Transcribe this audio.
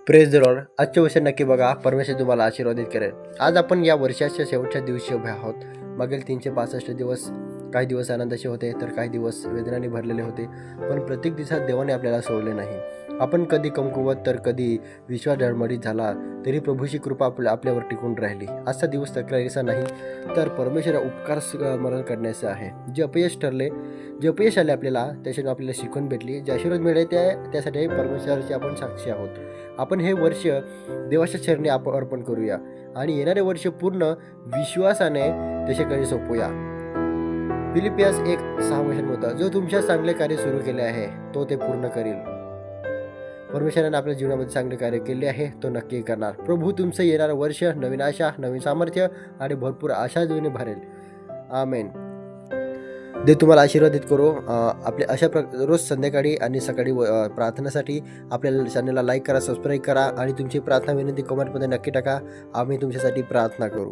Praise the Lord. आजचे वचन नक्की बघा. परमेश्वर तुम्हाला आशीर्वादित करेल. आज आपण या वर्षाच्या शेवटच्या दिवशी उभे आहोत. मागील 365 दिवस काही दिवस आनंदाचे होते, तर काही दिवस वेदनाने भरलेले होते. पण प्रत्येक दिवसात देवाने आपल्याला सोडले नाही. आपण कधी कमकुवत तर कधी विश्वास डळमळीत झाला, तरी प्रभूची कृपा आपल्यावर टिकून राहिली. आजचा दिवस तक्रारीचा नाही, तर परमेश्वरा उपकार स्मरण करण्याचं आहे. जे अपयश ठरले, जे अपयश आले आपल्याला, त्याच्यातून आपल्याला शिकवण भेटली. जे आशीर्वाद मिळाले त्यासाठी परमेश्वराची आपण साक्षी आहोत. आपण हे वर्ष देवाच्या चरणी आपण अर्पण करूया आणि येणारे वर्ष पूर्ण विश्वासाने त्याच्याकडे सोपूया. फिलिपियन्स 1:6 होता, जो तुमच्या चांगले कार्य सुरू केले आहे तो ते पूर्ण करील. परमेश्वराने आपल्या जीवनामध्ये चांगले कार्य केले आहे, तो नक्की करणार. प्रभू तुमचं येणारं वर्ष नवीन आशा, नवीन सामर्थ्य आणि भरपूर आशा देऊन भरेल. आमेन. दे तुम्हाला आशीर्वादित करो. आपल्या अशा रोज संध्याकाळी आणि सकाळी प्रार्थनेसाठी आपल्या चॅनलला लाईक करा, सबस्क्राईब करा आणि तुमची प्रार्थना विनंती कमेंटमध्ये नक्की टाका. आम्ही तुमच्यासाठी प्रार्थना करू.